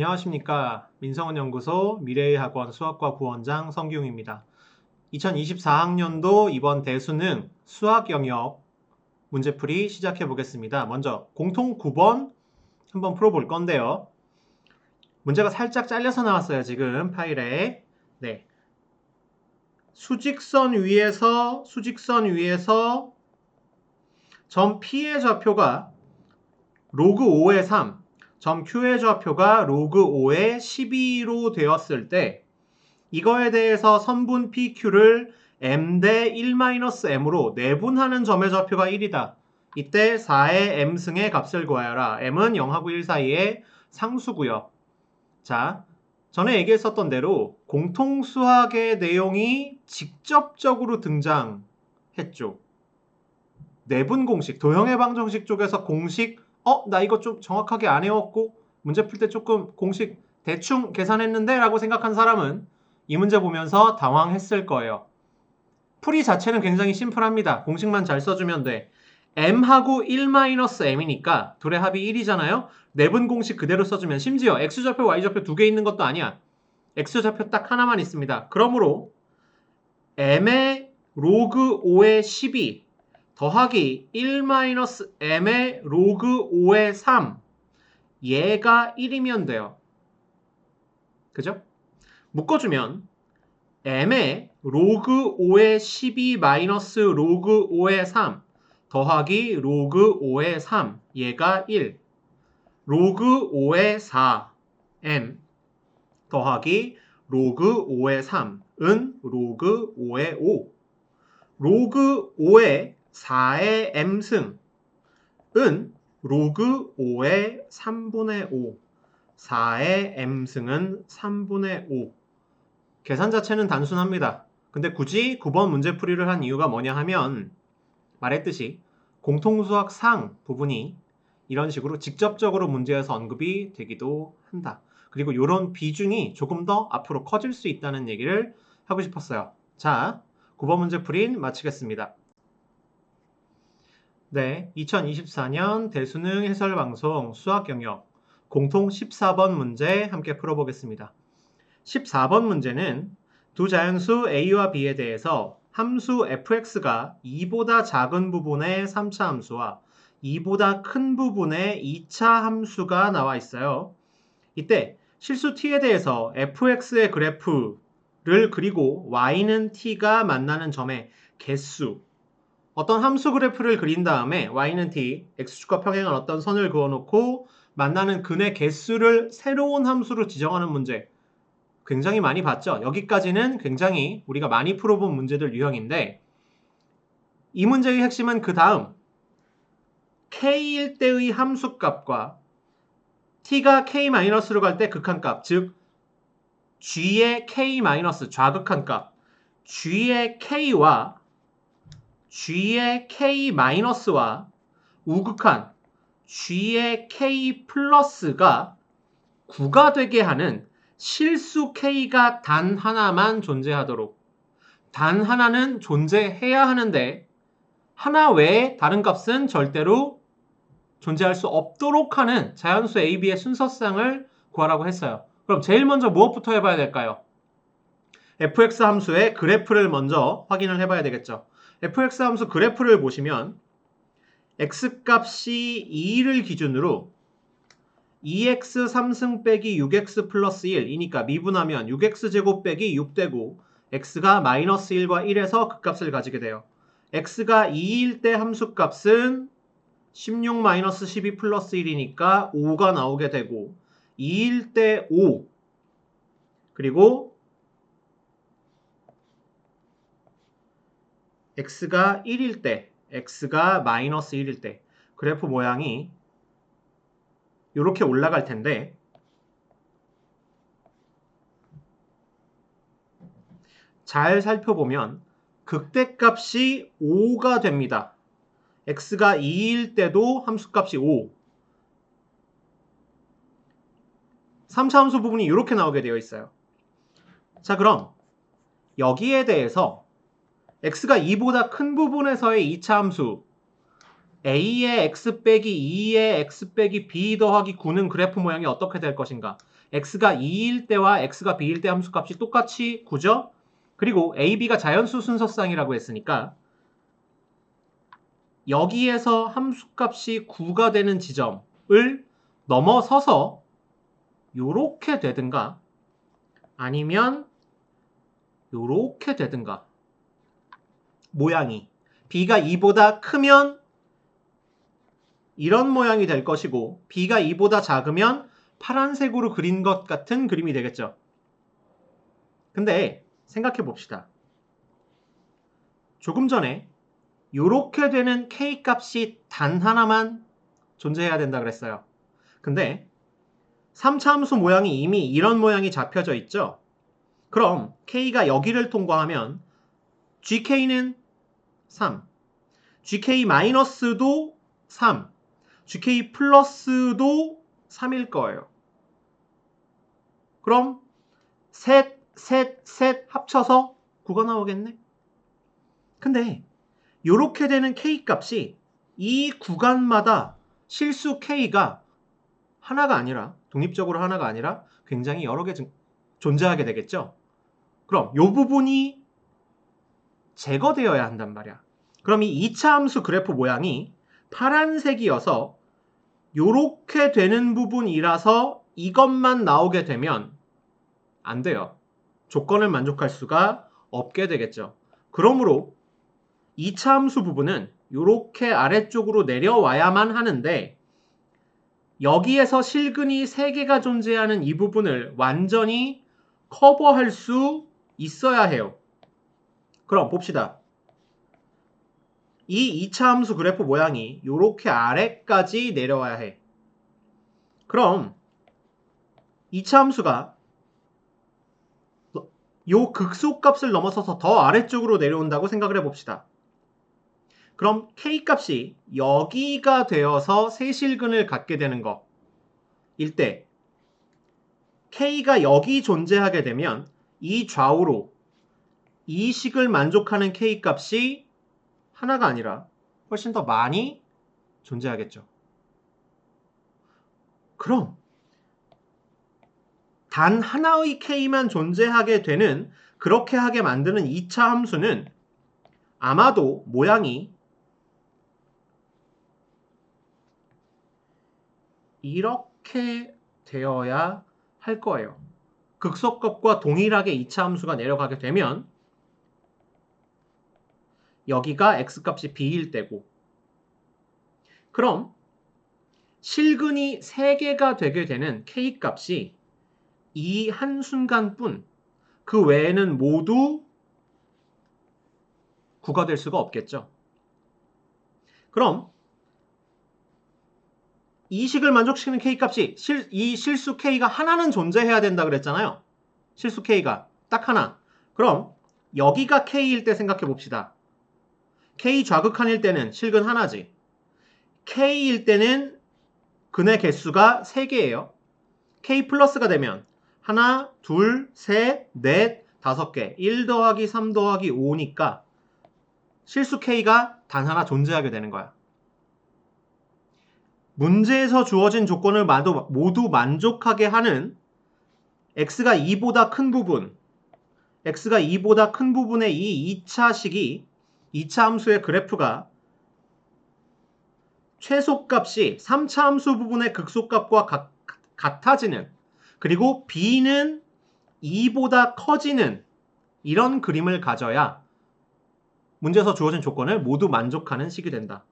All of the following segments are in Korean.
안녕하십니까. 민성원 연구소 미래의 학원 수학과 부원장 성기웅입니다. 2024학년도 이번 대수능 수학 영역 문제풀이 시작해 보겠습니다. 먼저 공통 9번 한번 풀어볼 건데요. 문제가 살짝 잘려서 나왔어요. 지금 파일에. 네. 수직선 위에서 점 P의 좌표가 로그 5의 3, 점 Q의 좌표가 로그 5의 12로 되었을 때 이거에 대해서 선분 PQ를 M 대 1-M으로 내분하는 점의 좌표가 1이다. 이때 4의 M승의 값을 구하여라. M은 0하고 1 사이의 상수고요. 자, 전에 얘기했었던 대로 공통수학의 내용이 직접적으로 등장했죠. 내분 공식, 도형의 방정식 쪽에서 공식 나 이거 좀 정확하게 안 외웠고 문제 풀 때 조금 공식 대충 계산했는데 라고 생각한 사람은 이 문제 보면서 당황했을 거예요. 풀이 자체는 굉장히 심플합니다. 공식만 잘 써주면 돼. M하고 1-M이니까 둘의 합이 1이잖아요. 내분 공식 그대로 써주면 심지어 X좌표, Y좌표 두 개 있는 것도 아니야. X좌표 딱 하나만 있습니다. 그러므로 M의 로그 5의 12 더하기 1-M의 로그 5의 3 얘가 1이면 돼요. 그죠? 묶어주면 M의 로그 5의 12 마이너스 로그 5의 3 더하기 로그 5의 3 얘가 1 로그 5의 4 M 더하기 로그 5의 3은 로그 5의 5 로그 5의 4의 M승은 로그 5의 3분의 5 4의 M승은 3분의 5 계산 자체는 단순합니다. 근데 굳이 9번 문제풀이를 한 이유가 뭐냐 하면 말했듯이 공통수학 상 부분이 이런 식으로 직접적으로 문제에서 언급이 되기도 한다. 그리고 이런 비중이 조금 더 앞으로 커질 수 있다는 얘기를 하고 싶었어요. 자, 9번 문제풀이는 마치겠습니다. 네, 2024년 대수능 해설방송 수학 영역 공통 14번 문제 함께 풀어보겠습니다. 14번 문제는 두 자연수 a와 b에 대해서 함수 fx가 2보다 작은 부분의 3차 함수와 2보다 큰 부분의 2차 함수가 나와 있어요. 이때 실수 t에 대해서 fx의 그래프를 그리고 y는 t가 만나는 점의 개수 어떤 함수 그래프를 그린 다음에 y는 t, x축과 평행한 어떤 선을 그어놓고 만나는 근의 개수를 새로운 함수로 지정하는 문제 굉장히 많이 봤죠. 여기까지는 굉장히 우리가 많이 풀어본 문제들 유형인데 이 문제의 핵심은 그 다음 k일 때의 함수값과 t가 k-로 갈 때 극한값 즉 g의 k- 좌극한값 g의 k와 g의 k-와 우극한 g의 k 플러스가 9가 되게 하는 실수 k가 단 하나만 존재하도록 단 하나는 존재해야 하는데 하나 외에 다른 값은 절대로 존재할 수 없도록 하는 자연수 a, b의 순서쌍을 구하라고 했어요. 그럼 제일 먼저 무엇부터 해봐야 될까요? fx 함수의 그래프를 먼저 확인을 해봐야 되겠죠. fx 함수 그래프를 보시면 x값이 2를 기준으로 2x 3승 빼기 6x 플러스 1이니까 미분하면 6x제곱 빼기 6되고 x가 마이너스 1과 1에서 그 값을 가지게 돼요. x가 2일 때 함수값은 16 마이너스 12 플러스 1이니까 5가 나오게 되고 2일 때 5 그리고 x가 1일 때 x가 마이너스 1일 때 그래프 모양이 이렇게 올라갈 텐데 잘 살펴보면 극대값이 5가 됩니다. x가 2일 때도 함수값이 5 3차 함수 부분이 이렇게 나오게 되어 있어요. 자 그럼 여기에 대해서 x가 2보다 큰 부분에서의 2차 함수 a의 x 빼기 2의 x 빼기 b 더하기 9는 그래프 모양이 어떻게 될 것인가? x가 2일 때와 x가 b일 때 함수값이 똑같이 9죠? 그리고 a, b가 자연수 순서쌍이라고 했으니까 여기에서 함수값이 9가 되는 지점을 넘어서서 요렇게 되든가 아니면 요렇게 되든가 모양이 b가 2보다 크면 이런 모양이 될 것이고 b가 2보다 작으면 파란색으로 그린 것 같은 그림이 되겠죠. 근데 생각해 봅시다. 조금 전에 요렇게 되는 k 값이 단 하나만 존재해야 된다 그랬어요. 근데 3차 함수 모양이 이미 이런 모양이 잡혀져 있죠. 그럼 k가 여기를 통과하면 gk는 3, gk-도 3, gk 플러스도 3일 거예요. 그럼 셋 합쳐서 9가 나오겠네? 근데 이렇게 되는 k 값이 이 구간마다 실수 k가 하나가 아니라 독립적으로 하나가 아니라 굉장히 여러 개 존재하게 되겠죠? 그럼 이 부분이 제거되어야 한단 말이야. 그럼 이 2차 함수 그래프 모양이 파란색이어서 이렇게 되는 부분이라서 이것만 나오게 되면 안 돼요. 조건을 만족할 수가 없게 되겠죠. 그러므로 2차 함수 부분은 이렇게 아래쪽으로 내려와야만 하는데 여기에서 실근이 3개가 존재하는 이 부분을 완전히 커버할 수 있어야 해요. 그럼 봅시다. 이 2차 함수 그래프 모양이 이렇게 아래까지 내려와야 해. 그럼 2차 함수가 요 극소값을 넘어서서 더 아래쪽으로 내려온다고 생각을 해봅시다. 그럼 K값이 여기가 되어서 세실근을 갖게 되는 거일 때 K가 여기 존재하게 되면 이 좌우로 이 식을 만족하는 K값이 하나가 아니라 훨씬 더 많이 존재하겠죠. 그럼 단 하나의 K만 존재하게 되는 그렇게 하게 만드는 2차 함수는 아마도 모양이 이렇게 되어야 할 거예요. 극소값과 동일하게 2차 함수가 내려가게 되면 여기가 x값이 b일 때고 그럼 실근이 3개가 되게 되는 k값이 이 한순간뿐 그 외에는 모두 9가 될 수가 없겠죠. 그럼 이 식을 만족시키는 k값이 이 실수 k가 하나는 존재해야 된다 그랬잖아요. 실수 k가 딱 하나. 그럼 여기가 k일 때 생각해 봅시다. k 좌극한일 때는 실근 하나지. k일 때는 근의 개수가 3개예요. k 플러스가 되면 하나, 둘, 셋, 넷, 5개. 1 더하기 3 더하기 5니까 실수 k가 단 하나 존재하게 되는 거야. 문제에서 주어진 조건을 모두 만족하게 하는 x가 2보다 큰 부분, x가 2보다 큰 부분의 이 2차 식이 2차 함수의 그래프가 최소값이 3차 함수 부분의 극소값과 같아지는 그리고 b는 2보다 커지는 이런 그림을 가져야 문제에서 주어진 조건을 모두 만족하는 식이 된다.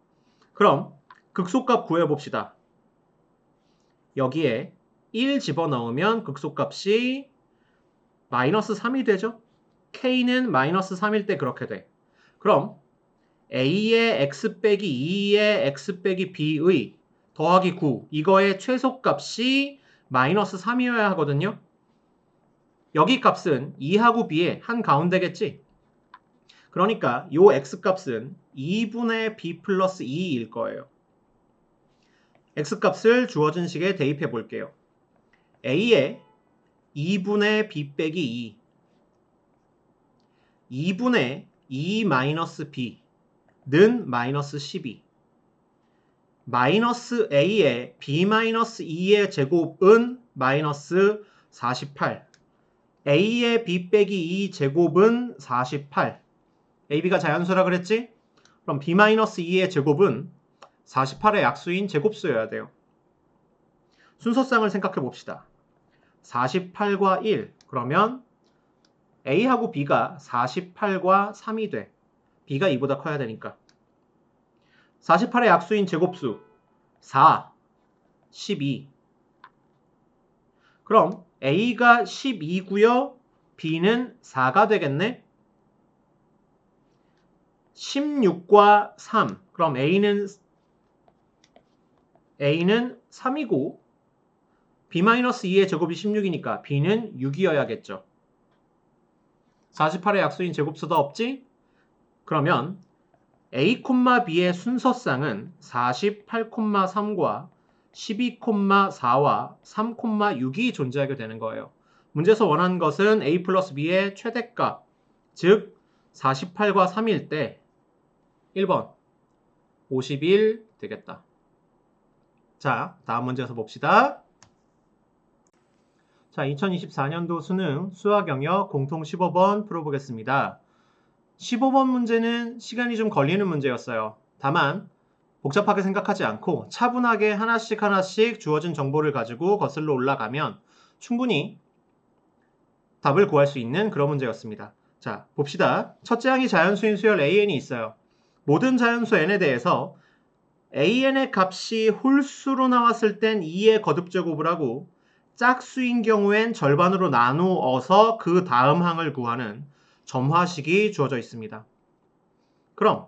그럼 극소값 구해봅시다. 여기에 1 집어넣으면 극소값이 마이너스 3이 되죠? k는 마이너스 3일 때 그렇게 돼. 그럼 a의 x 빼기 2의 x 빼기 b의 더하기 9 이거의 최소값이 마이너스 3이어야 하거든요. 여기 값은 2하고 b의 한가운데겠지? 그러니까 요 x값은 2분의 b 플러스 2일 거예요. x값을 주어진 식에 대입해 볼게요. a의 2분의 b 빼기 2 2분의 2 마이너스 b는 마이너스 12 마이너스 a의 b 마이너스 2의 제곱은 마이너스 48. a의 b 빼기 2 제곱은 48. ab가 자연수라 그랬지? 그럼 b-2의 제곱은 48의 약수인 제곱수여야 돼요. 순서상을 생각해 봅시다. 48과 1. 그러면 a하고 b가 48과 3이 돼. b가 2보다 커야 되니까. 48의 약수인 제곱수 4, 12. 그럼 a가 12고요. b는 4가 되겠네. 16과 3. 그럼 a는 3이고 b-2의 제곱이 16이니까 b는 6이어야겠죠. 48의 약수인 제곱수도 없지? 그러면 a, b의 순서쌍은 48,3과 12,4와 3,6이 존재하게 되는 거예요. 문제에서 원하는 것은 a 플러스 b의 최대값, 즉 48과 3일 때 1번 51 되겠다. 자, 다음 문제에서 봅시다. 자, 2024년도 수능 수학 영역 공통 15번 풀어보겠습니다. 15번 문제는 시간이 좀 걸리는 문제였어요. 다만 복잡하게 생각하지 않고 차분하게 하나씩 주어진 정보를 가지고 거슬러 올라가면 충분히 답을 구할 수 있는 그런 문제였습니다. 자, 봅시다. 첫째 항이 자연수인 수열 AN이 있어요. 모든 자연수 N에 대해서 AN의 값이 홀수로 나왔을 땐 2의 거듭제곱을 하고 짝수인 경우엔 절반으로 나누어서 그 다음 항을 구하는 점화식이 주어져 있습니다. 그럼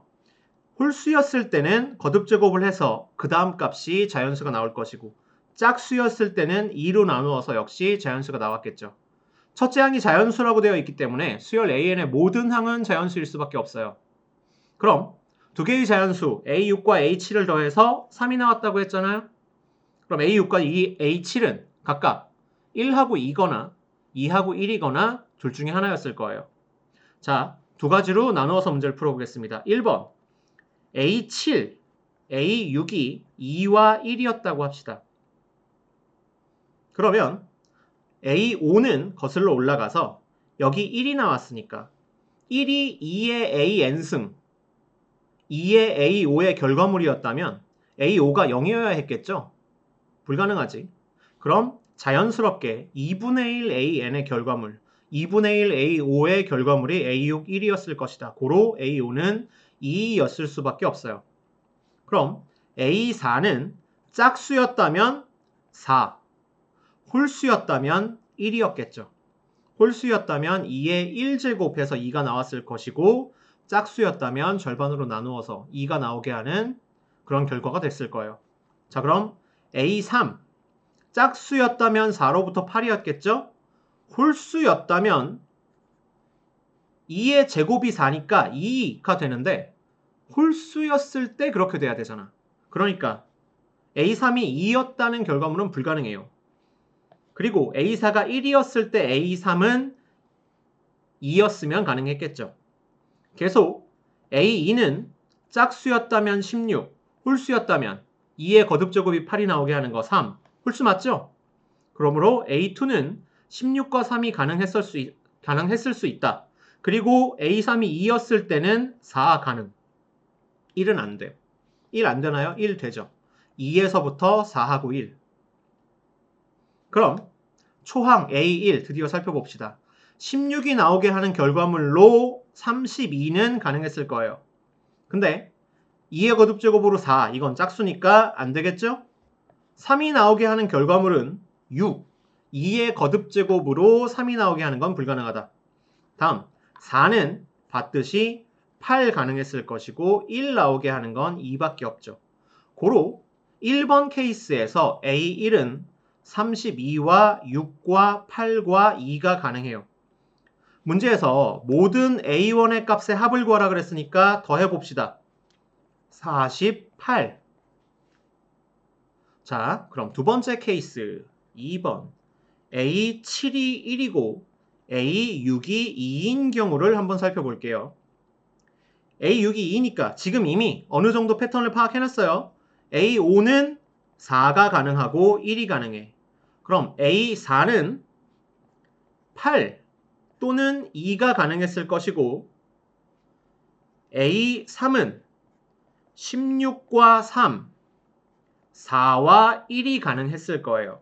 홀수였을 때는 거듭제곱을 해서 그 다음 값이 자연수가 나올 것이고 짝수였을 때는 2로 나누어서 역시 자연수가 나왔겠죠. 첫째 항이 자연수라고 되어 있기 때문에 수열 AN의 모든 항은 자연수일 수밖에 없어요. 그럼 두 개의 자연수 A6과 A7을 더해서 3이 나왔다고 했잖아요. 그럼 A6과 A7은 각각 1하고 2거나 2하고 1이거나 둘 중에 하나였을 거예요. 자, 두 가지로 나누어서 문제를 풀어보겠습니다. 1번 A7, A6이 2와 1이었다고 합시다. 그러면 A5는 거슬러 올라가서 여기 1이 나왔으니까 1이 2의 AN승, 2의 A5의 결과물이었다면 A5가 0이어야 했겠죠? 불가능하지. 그럼 자연스럽게 2분의 1 AN의 결과물, 2분의 1 A5의 결과물이 A6 1이었을 것이다. 고로 A5는 2였을 수밖에 없어요. 그럼 A4는 짝수였다면 4, 홀수였다면 1이었겠죠. 홀수였다면 2의 1제곱해서 2가 나왔을 것이고 짝수였다면 절반으로 나누어서 2가 나오게 하는 그런 결과가 됐을 거예요. 자, 그럼 A3 짝수였다면 4로부터 8이었겠죠? 홀수였다면 2의 제곱이 4니까 2가 되는데 홀수였을 때 그렇게 돼야 되잖아. 그러니까 A3이 2였다는 결과물은 불가능해요. 그리고 A4가 1이었을 때 A3은 2였으면 가능했겠죠. 계속 A2는 짝수였다면 16, 홀수였다면 2의 거듭제곱이 8이 나오게 하는 거 3, 홀수 맞죠? 그러므로 A2는 16과 3이 가능했을 수 있다. 그리고 A3이 2였을 때는 4 가능. 1은 안 돼요. 1 안 되나요? 1 되죠. 2에서부터 4하고 1. 그럼 초항 A1 드디어 살펴봅시다. 16이 나오게 하는 결과물로 32는 가능했을 거예요. 근데 2의 거듭제곱으로 4, 이건 짝수니까 안 되겠죠? 3이 나오게 하는 결과물은 6, 2의 거듭제곱으로 3이 나오게 하는 건 불가능하다. 다음 4는 봤듯이 8 가능했을 것이고 1 나오게 하는 건 2밖에 없죠. 고로 1번 케이스에서 A1은 32와 6과 8과 2가 가능해요. 문제에서 모든 A1의 값의 합을 구하라 그랬으니까 더해봅시다. 48. 자, 그럼 두 번째 케이스 2번 A7이 1이고 A6이 2인 경우를 한번 살펴볼게요. A6이 2니까 지금 이미 어느 정도 패턴을 파악해놨어요. A5는 4가 가능하고 1이 가능해. 그럼 A4는 8 또는 2가 가능했을 것이고 A3은 16과 3, 4와 1이 가능했을 거예요.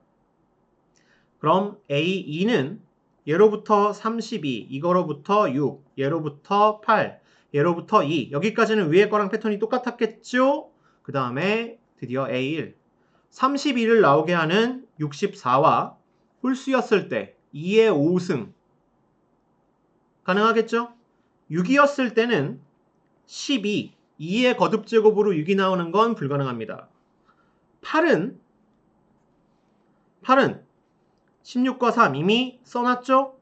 그럼 A2는 얘로부터 32, 이거로부터 6, 얘로부터 8, 얘로부터 2. 여기까지는 위에 거랑 패턴이 똑같았겠죠? 그 다음에 드디어 A1. 32를 나오게 하는 64와 홀수였을 때 2의 5승. 가능하겠죠? 6이었을 때는 12, 2의 거듭제곱으로 6이 나오는 건 불가능합니다. 8은 16과 3 이미 써놨죠?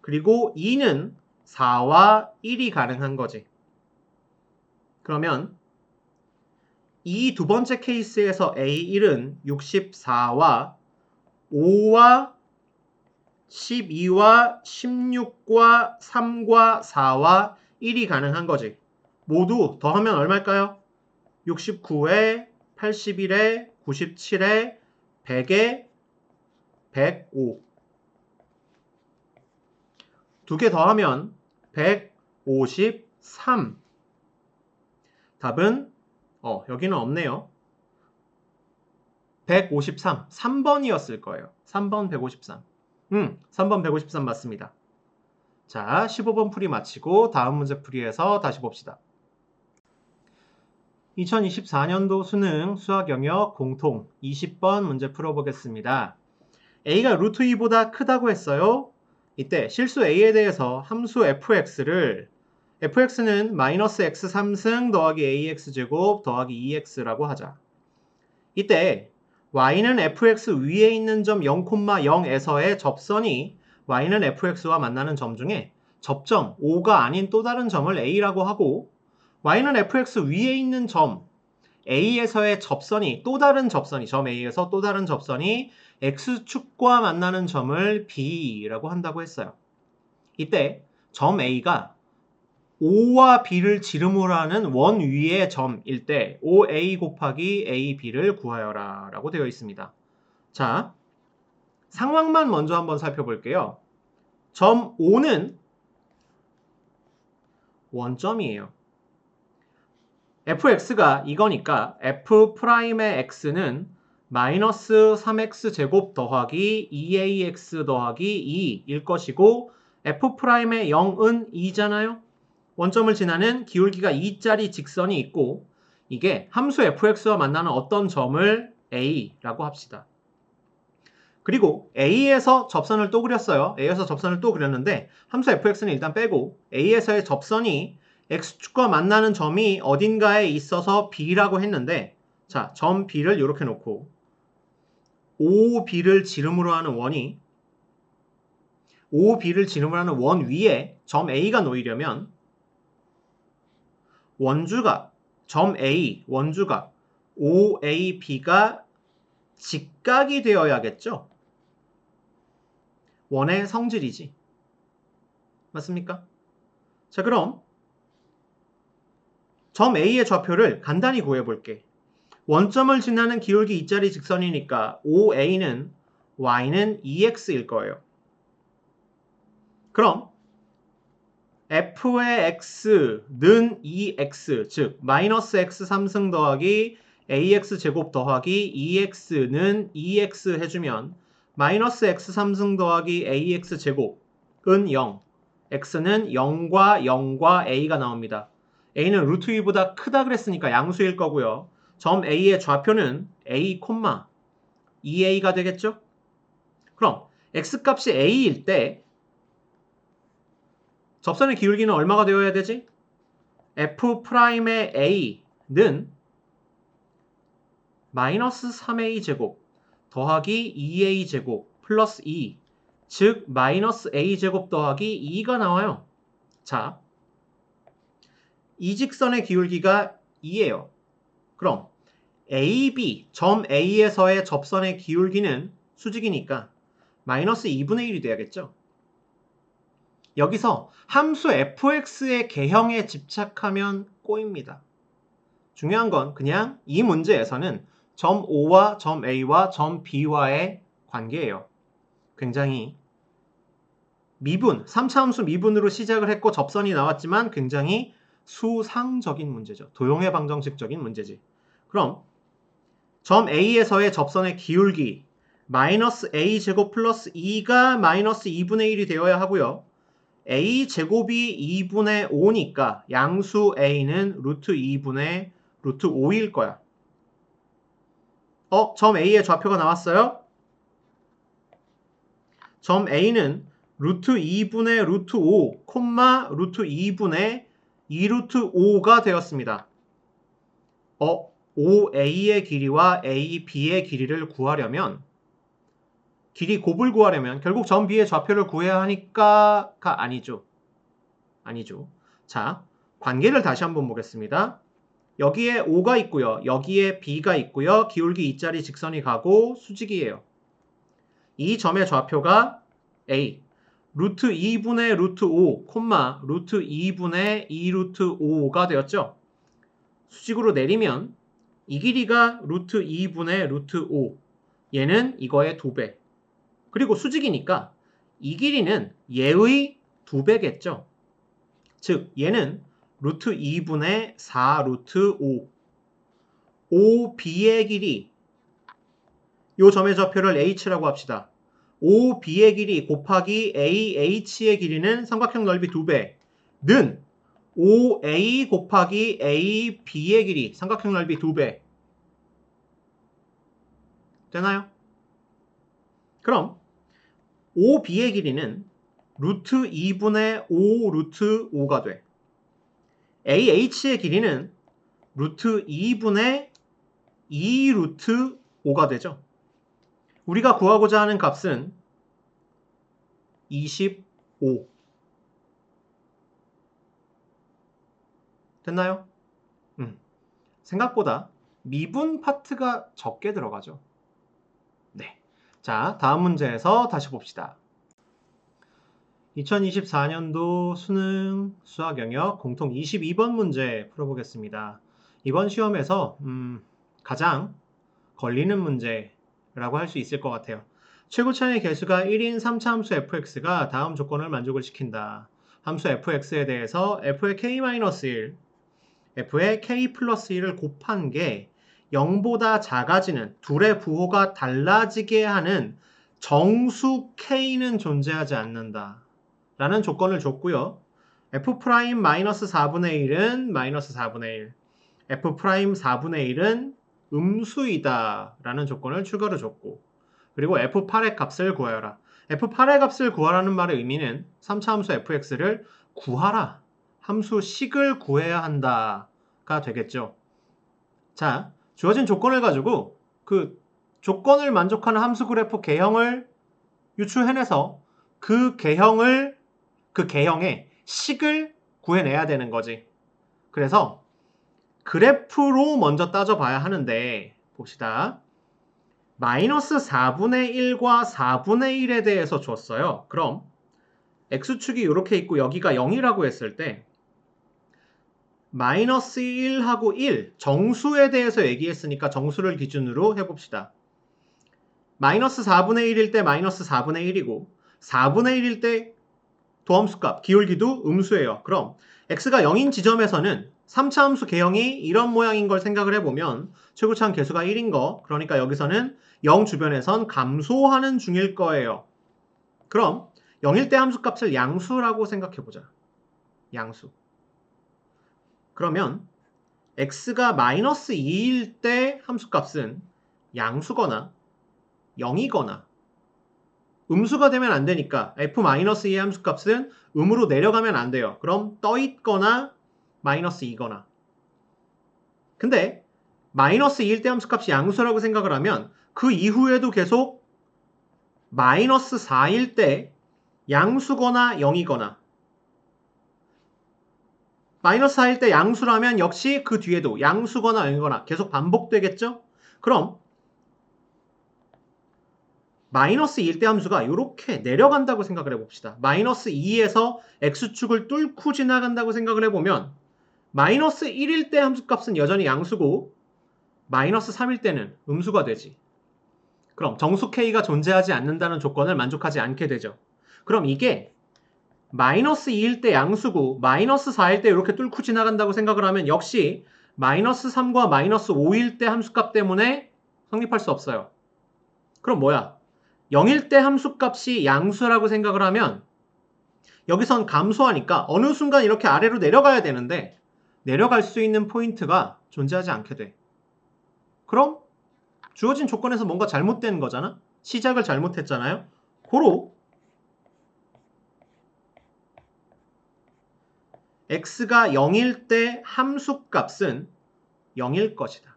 그리고 2는 4와 1이 가능한 거지. 그러면 이 두 번째 케이스에서 A1은 64와 5와 12와 16과 3과 4와 1이 가능한 거지. 모두 더하면 얼마일까요? 69에 81에 97에 100에 105. 두 개 더하면 153. 답은 여기는 없네요. 153. 3번이었을 거예요. 3번 153. 3번 153 맞습니다. 자, 15번 풀이 마치고 다음 문제 풀이에서 다시 봅시다. 2024년도 수능 수학 영역 공통 20번 문제 풀어보겠습니다. A가 루트 2보다 크다고 했어요. 이때 실수 A에 대해서 함수 fx는 마이너스 x 3승 더하기 ax제곱 더하기 2x라고 하자. 이때 y는 fx 위에 있는 점 0,0에서의 접선이 y는 fx와 만나는 점 중에 접점 5가 아닌 또 다른 점을 a라고 하고 y는 fx 위에 있는 점 a에서의 접선이 또 다른 접선이 점 a에서 또 다른 접선이 x축과 만나는 점을 b라고 한다고 했어요. 이때 점 a가 O와 B를 지름으로 하는 원 위의 점일 때 OA 곱하기 AB를 구하여라 라고 되어 있습니다. 자, 상황만 먼저 한번 살펴볼게요. 점 O는 원점이에요. fx가 이거니까 f'의 x는 마이너스 3x제곱 더하기 2ax 더하기 2일 것이고 f'의 0은 2잖아요. 원점을 지나는 기울기가 2짜리 직선이 있고 이게 함수 fx와 만나는 어떤 점을 a라고 합시다. 그리고 a에서 접선을 또 그렸어요. a에서 접선을 또 그렸는데 함수 fx는 일단 빼고 a에서의 접선이 x축과 만나는 점이 어딘가에 있어서 b라고 했는데 자, 점 b를 이렇게 놓고 OB를 지름으로 하는 원이 OB를 지름으로 하는 원 위에 점 a가 놓이려면 원주각, 점 A, 원주각 OAB가 직각이 되어야겠죠? 원의 성질이지. 맞습니까? 자, 그럼 점 A의 좌표를 간단히 구해볼게. 원점을 지나는 기울기 2짜리 직선이니까 OA는 Y는 2X일 거예요. 그럼 f의 x는 2x, 즉 마이너스 x 3승 더하기 ax 제곱 더하기 2x는 2x 해주면 마이너스 x 3승 더하기 ax 제곱은 0, x는 0과 0과 a가 나옵니다. a는 루트 2보다 크다 그랬으니까 양수일 거고요. 점 a의 좌표는 a, 2a가 되겠죠? 그럼 x값이 a일 때 접선의 기울기는 얼마가 되어야 되지? f'의 a는 마이너스 3a 제곱 더하기 2a 제곱 플러스 2, 즉 마이너스 a 제곱 더하기 2가 나와요. 자, 이 직선의 기울기가 2예요. 그럼 AB, 점 A에서의 접선의 기울기는 수직이니까 마이너스 2분의 1이 돼야겠죠? 여기서 함수 fx의 개형에 집착하면 꼬입니다. 중요한 건 그냥 이 문제에서는 점 O와 점 A와 점 B와의 관계예요. 굉장히 미분, 3차 함수 미분으로 시작을 했고 접선이 나왔지만 굉장히 수상적인 문제죠. 도형의 방정식적인 문제지. 그럼 점 A에서의 접선의 기울기 마이너스 A제곱 플러스 2가 마이너스 2분의 1이 되어야 하고요. A제곱이 2분의 5니까 양수 A는 루트 2분의 루트 5일 거야. 점 A의 좌표가 나왔어요? 점 A는 루트 2분의 루트 5, 콤마 루트 2분의 2루트 5가 되었습니다. OA의 길이와 AB의 길이를 구하려면 길이 곱을 구하려면 결국 점 B의 좌표를 구해야 하니까가 아니죠. 아니죠. 자, 관계를 다시 한번 보겠습니다. 여기에 5가 있고요. 여기에 B가 있고요. 기울기 2짜리 직선이 가고 수직이에요. 이 점의 좌표가 A, 루트 2분의 루트 5, 콤마 루트 2분의 2루트 5가 되었죠. 수직으로 내리면 이 길이가 루트 2분의 루트 5, 얘는 이거의 2배. 그리고 수직이니까 이 길이는 얘의 2배겠죠. 즉 얘는 루트 2분의 4 루트 5. OB의 길이, 이 점의 좌표를 H라고 합시다. OB의 길이 곱하기 AH의 길이는 삼각형 넓이 2배는 OA 곱하기 AB의 길이 삼각형 넓이 2배. 되나요? 그럼 OB의 길이는 루트 2분의 5 루트 5가 돼. AH의 길이는 루트 2분의 2 루트 5가 되죠. 우리가 구하고자 하는 값은 25. 됐나요? 생각보다 미분 파트가 적게 들어가죠. 네. 자, 다음 문제에서 다시 봅시다. 2024년도 수능 수학 영역 공통 22번 문제 풀어보겠습니다. 이번 시험에서 가장 걸리는 문제라고 할 수 있을 것 같아요. 최고차의 개수가 1인 3차 함수 fx가 다음 조건을 만족을 시킨다. 함수 fx에 대해서 f의 k-1, f의 k 플러스 1을 곱한 게 0보다 작아지는 둘의 부호가 달라지게 하는 정수 k는 존재하지 않는다. 라는 조건을 줬고요. f'-4분의 1은 마이너스 4분의 1, f'4분의 1은 음수이다 라는 조건을 추가로 줬고, 그리고 f8의 값을 구하여라. f8의 값을 구하라는 말의 의미는 3차 함수 fx를 구하라, 함수식을 구해야 한다가 되겠죠. 자, 주어진 조건을 가지고 그 조건을 만족하는 함수 그래프 개형을 유추해내서 그 개형의 식을 구해내야 되는 거지. 그래서 그래프로 먼저 따져봐야 하는데, 봅시다. 마이너스 4분의 1과 4분의 1에 대해서 줬어요. 그럼 x축이 이렇게 있고 여기가 0이라고 했을 때 마이너스 1하고 1, 정수에 대해서 얘기했으니까 정수를 기준으로 해봅시다. 마이너스 4분의 1일 때 마이너스 4분의 1이고 4분의 1일 때 도함수값, 기울기도 음수예요. 그럼 x가 0인 지점에서는 3차 함수 개형이 이런 모양인 걸 생각을 해보면 최고차항 개수가 1인 거, 그러니까 여기서는 0 주변에선 감소하는 중일 거예요. 그럼 0일 때 함수값을 양수라고 생각해보자. 양수. 그러면 x가 마이너스 2일 때 함수값은 양수거나 0이거나 음수가 되면 안 되니까 f-2의 함수값은 음으로 내려가면 안 돼요. 그럼 떠있거나 마이너스 2거나. 근데 마이너스 2일 때 함수값이 양수라고 생각을 하면 그 이후에도 계속 마이너스 4일 때 양수거나 0이거나, 마이너스 4일 때 양수라면 역시 그 뒤에도 양수거나 0이거나 계속 반복되겠죠? 그럼 마이너스 2일 때 함수가 이렇게 내려간다고 생각을 해봅시다. 마이너스 2에서 x축을 뚫고 지나간다고 생각을 해보면 마이너스 1일 때 함수값은 여전히 양수고 마이너스 3일 때는 음수가 되지. 그럼 정수 K가 존재하지 않는다는 조건을 만족하지 않게 되죠. 그럼 이게 마이너스 2일 때 양수고 마이너스 4일 때 이렇게 뚫고 지나간다고 생각을 하면 역시 마이너스 3과 마이너스 5일 때 함수값 때문에 성립할 수 없어요. 그럼 뭐야? 0일 때 함수값이 양수라고 생각을 하면 여기선 감소하니까 어느 순간 이렇게 아래로 내려가야 되는데 내려갈 수 있는 포인트가 존재하지 않게 돼. 그럼 주어진 조건에서 뭔가 잘못된 거잖아? 시작을 잘못했잖아요? 고로 x가 0일 때 함수값은 0일 것이다.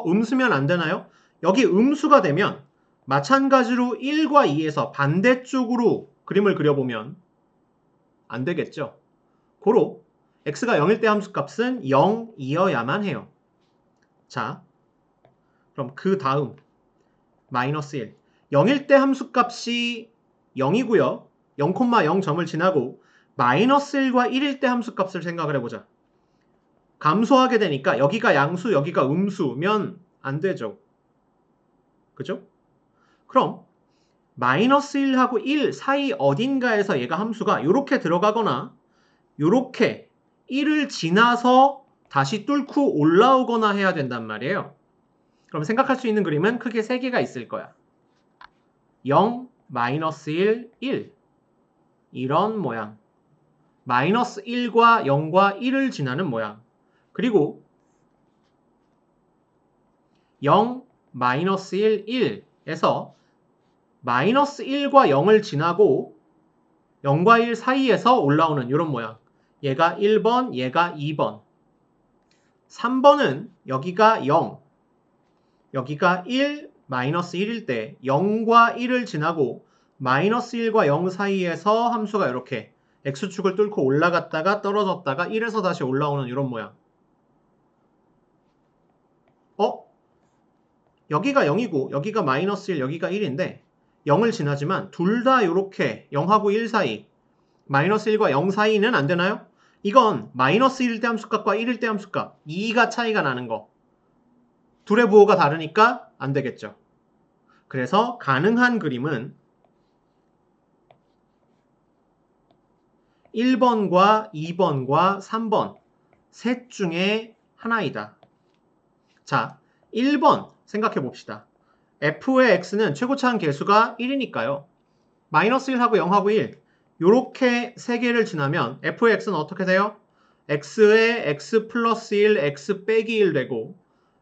음수면 안 되나요? 여기 음수가 되면 마찬가지로 1과 2에서 반대쪽으로 그림을 그려보면 안 되겠죠. 고로 x가 0일 때 함수값은 0이어야만 해요. 자, 그럼 그 다음 마이너스 1. 0일 때 함수값이 0이고요. 0,0점을 지나고 마이너스 1과 1일 때 함수값을 생각을 해보자. 감소하게 되니까 여기가 양수, 여기가 음수면 안 되죠. 그죠? 그럼 마이너스 1하고 1 사이 어딘가에서 얘가 함수가 이렇게 들어가거나 이렇게 1을 지나서 다시 뚫고 올라오거나 해야 된단 말이에요. 그럼 생각할 수 있는 그림은 크게 3개가 있을 거야. 0, 마이너스 1, 1 이런 모양. 마이너스 1과 0과 1을 지나는 모양. 그리고 0, 마이너스 1, 1에서 마이너스 1과 0을 지나고 0과 1 사이에서 올라오는 이런 모양. 얘가 1번, 얘가 2번. 3번은 여기가 0, 여기가 1, 마이너스 1일 때 0과 1을 지나고 마이너스 1과 0 사이에서 함수가 이렇게 x축을 뚫고 올라갔다가 떨어졌다가 1에서 다시 올라오는 이런 모양. 여기가 0이고 여기가 마이너스 1, 여기가 1인데 0을 지나지만 둘 다 이렇게 0하고 1 사이, 마이너스 1과 0 사이는 안 되나요? 이건 마이너스 1일 때 함수값과 1일 때 함수값 2가 차이가 나는 거. 둘의 부호가 다르니까 안 되겠죠. 그래서 가능한 그림은 1번과 2번과 3번 셋 중에 하나이다. 자, 1번 생각해 봅시다. f의 x는 최고차항 계수가 1이니까요. 마이너스 1하고 0하고 1 요렇게 세 개를 지나면 f의 x는 어떻게 돼요? x의 x 플러스 1, x 빼기 1 되고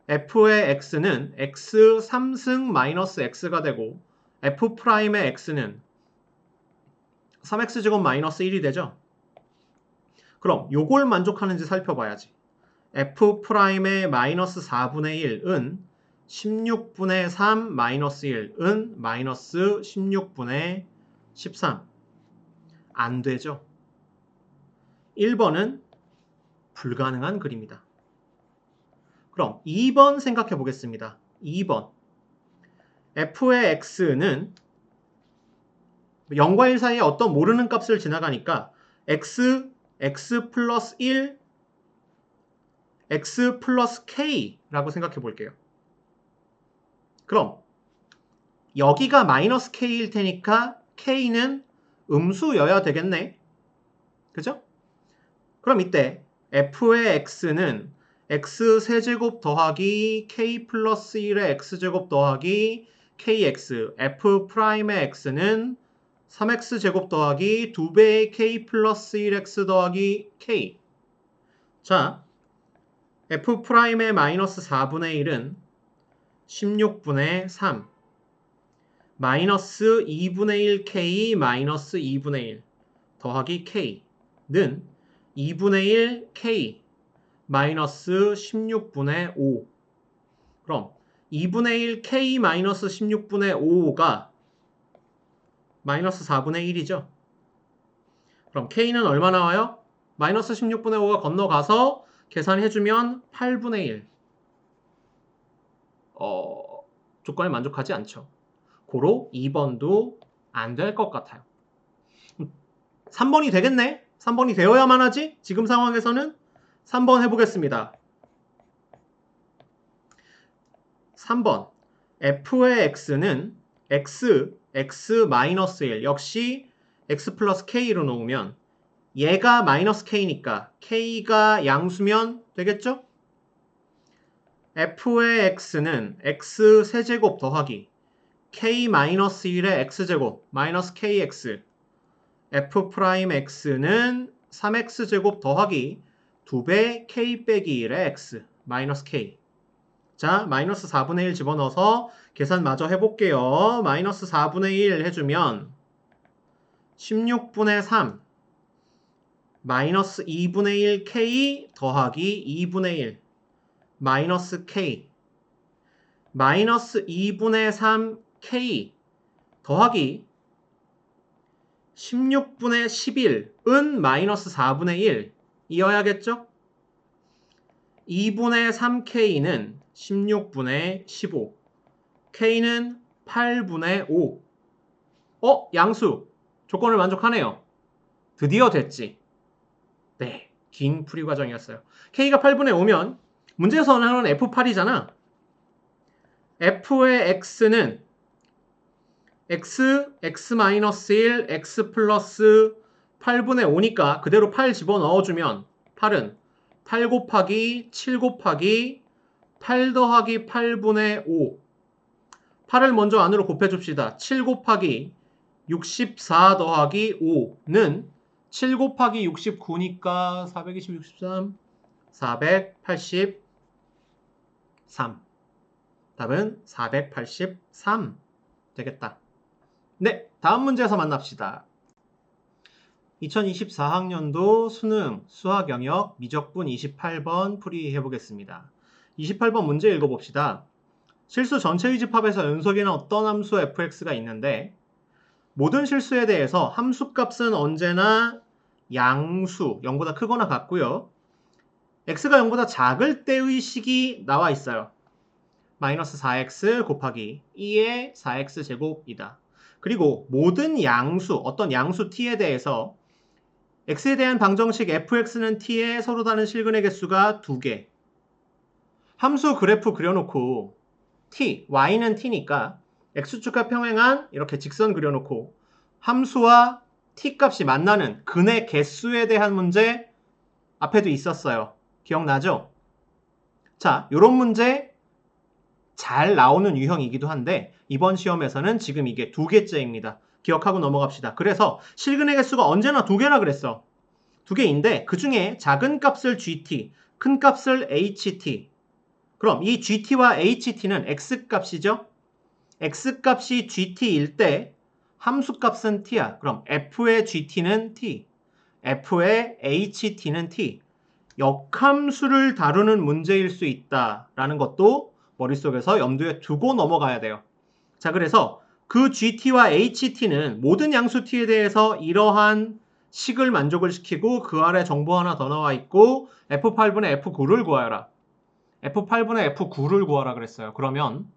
f의 x는 x 3승 마이너스 x가 되고 f'의 x는 3x제곱 마이너스 1이 되죠? 그럼 요걸 만족하는지 살펴봐야지. f'의 마이너스 4분의 1은 16분의 3 마이너스 1은 마이너스 16분의 13. 안 되죠? 1번은 불가능한 그림이다. 그럼 2번 생각해 보겠습니다. 2번. f의 x는 0과 1 사이에 어떤 모르는 값을 지나가니까 x 플러스 1, x 플러스 k라고 생각해 볼게요. 그럼 여기가 마이너스 k일 테니까 k는 음수여야 되겠네. 그죠? 그럼 이때 f의 x는 x 세제곱 더하기 k 플러스 1의 x제곱 더하기 kx, f'의 x는 3x제곱 더하기 2배의 k 플러스 1x 더하기 k. 자, f'의 마이너스 4분의 1은 16분의 3 마이너스 2분의 1k 마이너스 2분의 1 더하기 k는 2분의 1k 마이너스 16분의 5. 그럼 2분의 1k 마이너스 16분의 5가 마이너스 4분의 1이죠. 그럼 k는 얼마 나와요? 마이너스 16분의 5가 건너가서 계산해주면 8분의 1. 조건에 만족하지 않죠. 고로 2번도 안 될 것 같아요. 3번이 되겠네? 3번이 되어야만 하지? 지금 상황에서는 3번 해보겠습니다. 3번. f의 x는 x-1 역시 x 플러스 k로 놓으면 얘가 마이너스 k니까 k가 양수면 되겠죠? f의 x는 x 세제곱 더하기 k-1의 x제곱 마이너스 kx f'x는 3x제곱 더하기 2배 k 빼기 1의 x 마이너스 k. 자, 마이너스 4분의 1 집어넣어서 계산 마저 해볼게요. 마이너스 4분의 1 해주면 16분의 3 마이너스 2분의 1 k 더하기 2분의 1 마이너스 k 마이너스 2분의 3 k 더하기 16분의 11은 마이너스 4분의 1 이어야겠죠? 2분의 3k는 16분의 15 k는 8분의 5 양수 조건을 만족하네요. 드디어 됐지. 네, 긴 풀이 과정이었어요. k가 8분의 5면 문제에서 나오는 f8이잖아. f의 x는 x-1, x 플러스 8분의 5니까 그대로 8 집어넣어주면 8은 8 곱하기 7 곱하기 8 더하기 8분의 5 8을 먼저 안으로 곱해줍시다. 7 곱하기 64 더하기 5는 7 곱하기 69니까 420, 63, 483 답은 483 되겠다. 네, 다음 문제에서 만납시다. 2024학년도 수능 수학 영역 미적분 28번 풀이해보겠습니다. 28번 문제 읽어봅시다. 실수 전체의 집합에서 연속에는 어떤 함수 fx가 있는데 모든 실수에 대해서 함수값은 언제나 양수, 0보다 크거나 같고요. x가 0보다 작을 때의 식이 나와 있어요. 마이너스 4x 곱하기 2의 4x 제곱이다. 그리고 모든 양수, 어떤 양수 t에 대해서 x에 대한 방정식 fx는 t의 서로 다른 실근의 개수가 2개. 함수 그래프 그려놓고 t, y는 t니까 x축과 평행한 이렇게 직선 그려놓고 함수와 t 값이 만나는 근의 개수에 대한 문제 앞에도 있었어요. 기억나죠? 자, 이런 문제 잘 나오는 유형이기도 한데 이번 시험에서는 지금 이게 2개째입니다. 기억하고 넘어갑시다. 그래서 실근의 개수가 언제나 2개라 그랬어. 2개인데 그 중에 작은 값을 gt, 큰 값을 ht. 그럼 이 gt와 ht는 x값이죠? x값이 gt일 때 함수값은 t야. 그럼 f의 gt는 t, f의 ht는 t. 역함수를 다루는 문제일 수 있다라는 것도 머릿속에서 염두에 두고 넘어가야 돼요. 자, 그래서 그 gt와 ht는 모든 양수 t에 대해서 이러한 식을 만족을 시키고 그 아래 정보 하나 더 나와 있고 f8분의 f9를 구하여라. f8분의 f9를 구하라 그랬어요. 그러면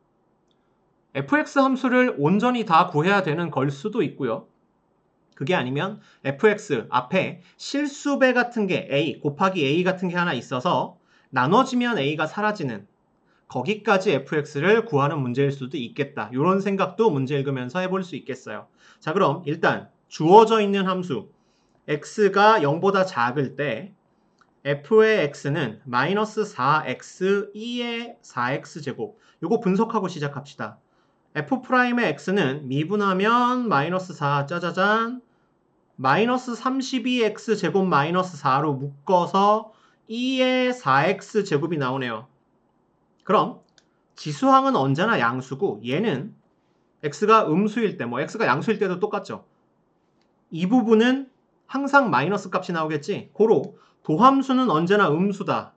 fx 함수를 온전히 다 구해야 되는 걸 수도 있고요. 그게 아니면 fx 앞에 실수배 같은 게 a 곱하기 a 같은 게 하나 있어서 나눠지면 a가 사라지는 거기까지 fx를 구하는 문제일 수도 있겠다. 이런 생각도 문제 읽으면서 해볼 수 있겠어요. 자, 그럼 일단 주어져 있는 함수 x가 0보다 작을 때 f의 x는 마이너스 4x 2의 4x 제곱. 요거 분석하고 시작합시다. f'의 x는 미분하면 마이너스 4 짜자잔 마이너스 32x 제곱 마이너스 4로 묶어서 2의 4x 제곱이 나오네요. 그럼 지수항은 언제나 양수고 얘는 x가 음수일 때, x가 양수일 때도 똑같죠. 이 부분은 항상 마이너스 값이 나오겠지. 고로 도함수는 언제나 음수다.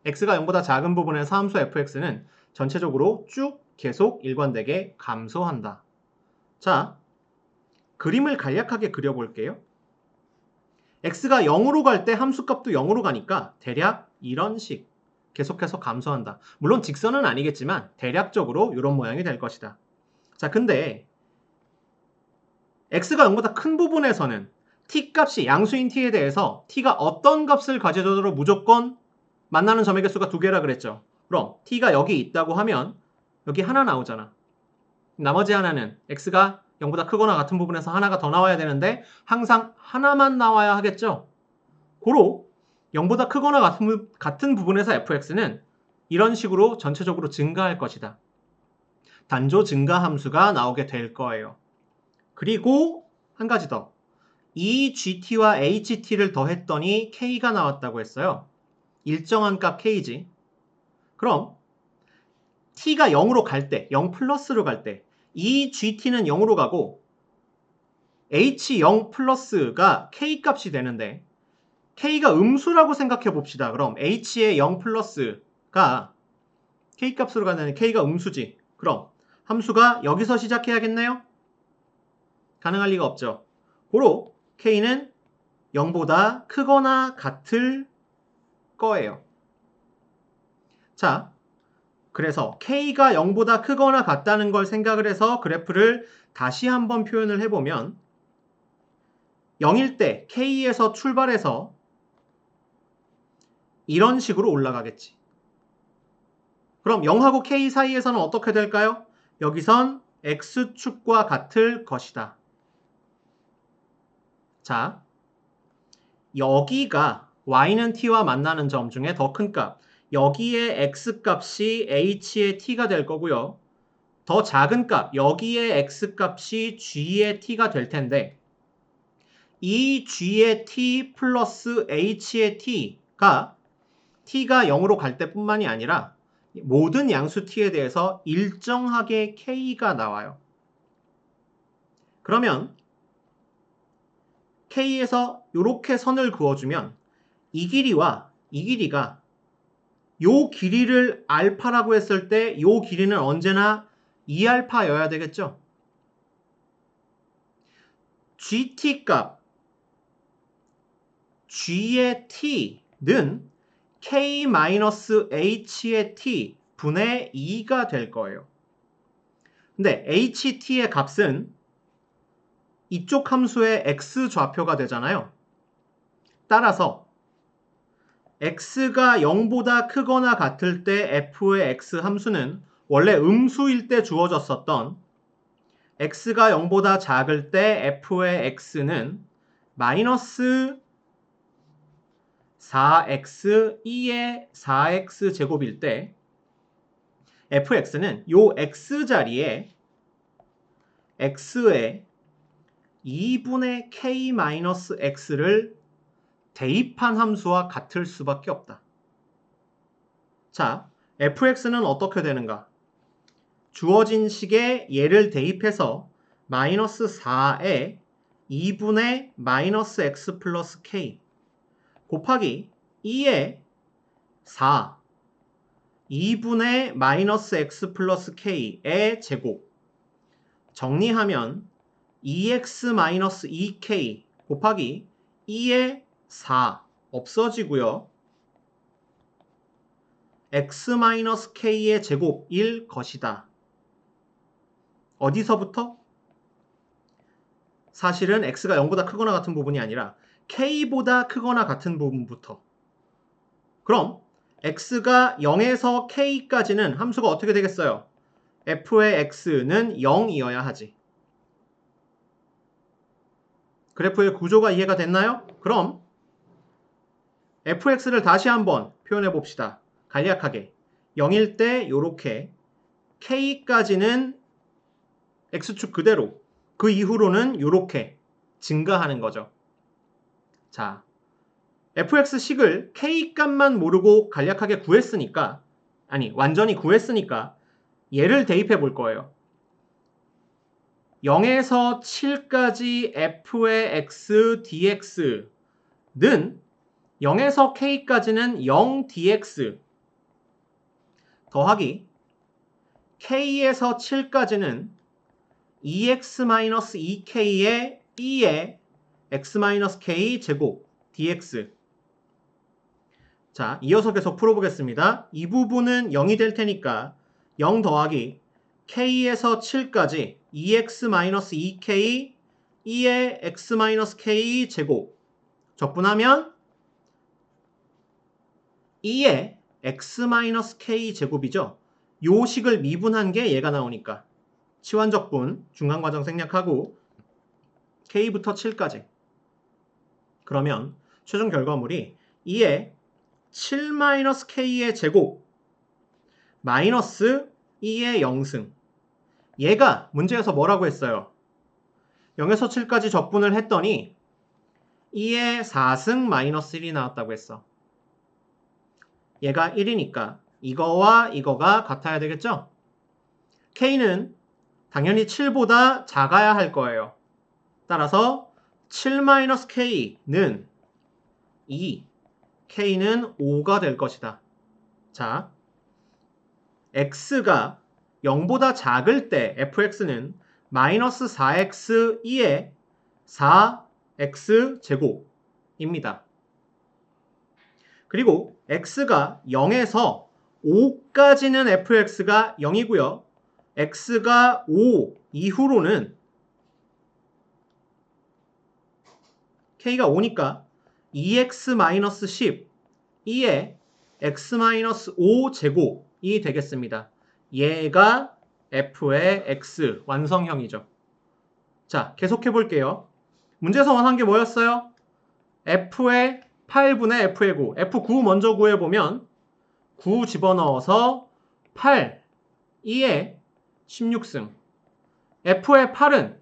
x가 0보다 작은 부분에서 함수 fx는 전체적으로 쭉 계속 일관되게 감소한다. 자, 그림을 간략하게 그려볼게요. x가 0으로 갈 때 함수값도 0으로 가니까 대략 이런 식 계속해서 감소한다. 물론 직선은 아니겠지만 대략적으로 이런 모양이 될 것이다. 자, 근데 x가 0보다 큰 부분에서는 t값이 양수인 t에 대해서 t가 어떤 값을 가져줘도 무조건 만나는 점의 개수가 2개라 그랬죠. 그럼 t가 여기 있다고 하면 여기 하나 나오잖아. 나머지 하나는 x가 0보다 크거나 같은 부분에서 하나가 더 나와야 되는데 항상 하나만 나와야 하겠죠. 고로 0보다 크거나 같은 부분에서 fx는 이런 식으로 전체적으로 증가할 것이다. 단조 증가 함수가 나오게 될 거예요. 그리고 한 가지 더. 이 GT와 HT를 더했더니 K가 나왔다고 했어요. 일정한 값 K지. 그럼 T가 0으로 갈 때, 0 플러스로 갈 때, 이 GT는 0으로 가고 H0 플러스가 K 값이 되는데 K가 음수라고 생각해 봅시다. 그럼 H의 0 플러스가 K 값으로 가는 K가 음수지. 그럼 함수가 여기서 시작해야겠네요? 가능할 리가 없죠. 고로 K는 0보다 크거나 같을 거예요. 자, 그래서 K가 0보다 크거나 같다는 걸 생각을 해서 그래프를 다시 한번 표현을 해보면 0일 때 K에서 출발해서 이런 식으로 올라가겠지. 그럼 0하고 K 사이에서는 어떻게 될까요? 여기선 X축과 같을 것이다. 자, 여기가 Y는 T와 만나는 점 중에 더 큰 값. 여기에 X값이 H의 T가 될 거고요. 더 작은 값, 여기에 X값이 G의 T가 될 텐데 이 G의 T 플러스 H의 T가 0으로 갈 때뿐만이 아니라 모든 양수 T에 대해서 일정하게 K가 나와요. 그러면 K에서 이렇게 선을 그어주면 이 길이와 이 길이가 요 길이를 알파라고 했을 때 요 길이는 언제나 2알파여야 되겠죠? GT 값, G의 T는 K-H의 T 분의 2가 될 거예요. 근데 HT의 값은 이쪽 함수의 X 좌표가 되잖아요. 따라서 X가 0보다 크거나 같을 때 F의 X 함수는 원래 음수일 때 주어졌었던 X가 0보다 작을 때 F의 X는 마이너스 4x 2의 4x 제곱일 때 fx는 요 x 자리에 x의 2분의 k-x를 대입한 함수와 같을 수밖에 없다. 자, fx는 어떻게 되는가? 주어진 식에 얘를 대입해서 마이너스 4에 2분의 마이너스 x 플러스 k 곱하기 2의 4 2분의 마이너스 x 플러스 k의 제곱 정리하면 2x 마이너스 2k 곱하기 2의 4 없어지고요. x 마이너스 k의 제곱일 것이다. 어디서부터? 사실은 x가 0보다 크거나 같은 부분이 아니라 k보다 크거나 같은 부분부터. 그럼 x가 0에서 k까지는 함수가 어떻게 되겠어요? f의 x는 0이어야 하지. 그래프의 구조가 이해가 됐나요? 그럼 fx를 다시 한번 표현해 봅시다. 간략하게 0일 때 요렇게 k까지는 x축 그대로 그 이후로는 요렇게 증가하는 거죠. 자, fx식을 k값만 모르고 간략하게 구했으니까 완전히 구했으니까 얘를 대입해 볼 거예요. 0에서 7까지 f의 x dx는 0에서 k까지는 0 dx 더하기 k에서 7까지는 2x-2k의 2의 x-k 제곱 dx. 자, 이어서 계속 풀어보겠습니다. 이 부분은 0이 될 테니까 0 더하기 k에서 7까지 2x-2k 2의 x-k 제곱 적분하면 2의 x-k 제곱이죠. 요 식을 미분한 게 얘가 나오니까 치환적분 중간과정 생략하고 K부터 7까지. 그러면 최종 결과물이 2의 7-K의 제곱 마이너스 2의 0승. 얘가 문제에서 뭐라고 했어요? 0에서 7까지 적분을 했더니 2의 4승 마이너스 1이 나왔다고 했어. 얘가 1이니까 이거와 이거가 같아야 되겠죠? K는 당연히 7보다 작아야 할 거예요. 따라서 7-K는 2, K는 5가 될 것이다. 자, X가 0보다 작을 때 fx는 마이너스 4x 2의 4x 제곱입니다. 그리고 x가 0에서 5까지는 fx가 0이고요. x가 5 이후로는 k가 5니까 2x-10 2의 x-5 제곱이 되겠습니다. 얘가 f의 x 완성형이죠. 자, 계속해 볼게요. 문제에서 원한 게 뭐였어요? f의 8분의 f의 9. f9 먼저 구해보면 9 집어넣어서 8, 2의 16승. f의 8은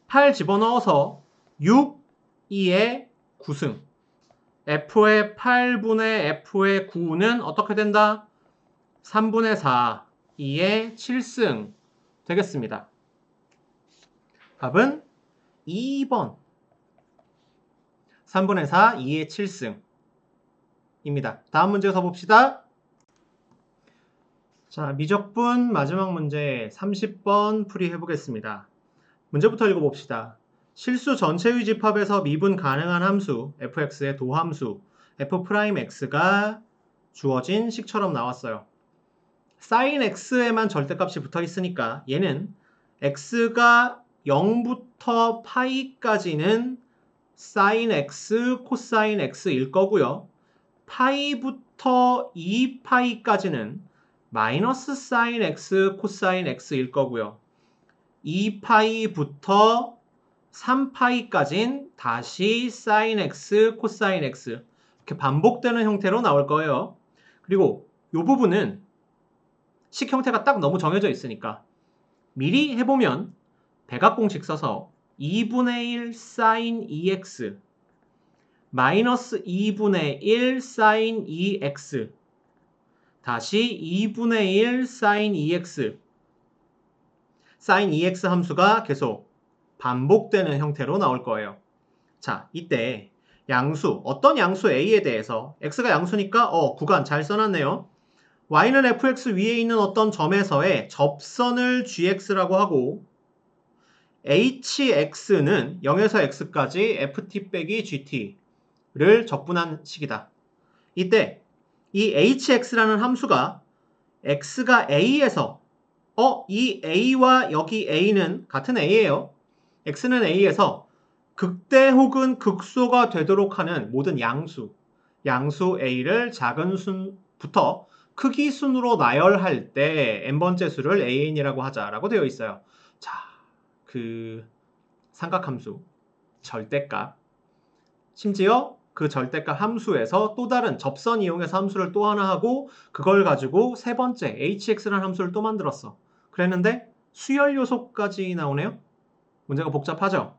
8 집어넣어서 6, 2의 9승. f의 8분의 f의 9는 어떻게 된다? 3분의 4, 2의 7승 되겠습니다. 답은 2번. 3분의 4, 2의 7승입니다. 다음 문제 써봅시다. 자, 미적분 마지막 문제 30번 풀이해보겠습니다. 문제부터 읽어봅시다. 실수 전체의 집합에서 미분 가능한 함수 fx의 도함수 f'x가 주어진 식처럼 나왔어요. sin x에만 절대값이 붙어 있으니까 얘는 x가 0부터 파이까지는 sin x, 코사인 x일 거고요. 파이부터 2파이까지는 마이너스 sin x, 코사인 x일 거고요. 2파이부터 3파이까지는 다시 sin x, 코사인 x 이렇게 반복되는 형태로 나올 거예요. 그리고 이 부분은 식 형태가 딱 너무 정해져 있으니까 미리 해보면 대각공식 써서 2분의 1 sin 2x 마이너스 2분의 1 sin 2x 다시 2분의 1 sin 2x sin 2x 함수가 계속 반복되는 형태로 나올 거예요. 자, 이때 양수, 어떤 양수 A에 대해서 x가 양수니까 구간 잘 써놨네요. y는 fx 위에 있는 어떤 점에서의 접선을 gx라고 하고 hx는 0에서 x까지 ft 빼기 gt를 적분한 식이다. 이때 이 hx라는 함수가 x가 a에서 이 a와 여기 a는 같은 a예요. x는 a에서 극대 혹은 극소가 되도록 하는 모든 양수 a를 작은 순부터 크기 순으로 나열할 때 n번째 수를 an이라고 하자라고 되어 있어요. 자, 그 삼각함수 절대값 심지어 그 절대값 함수에서 또 다른 접선 이용해서 함수를 또 하나 하고 그걸 가지고 세 번째 hx라는 함수를 또 만들었어. 그랬는데 수열 요소까지 나오네요. 문제가 복잡하죠?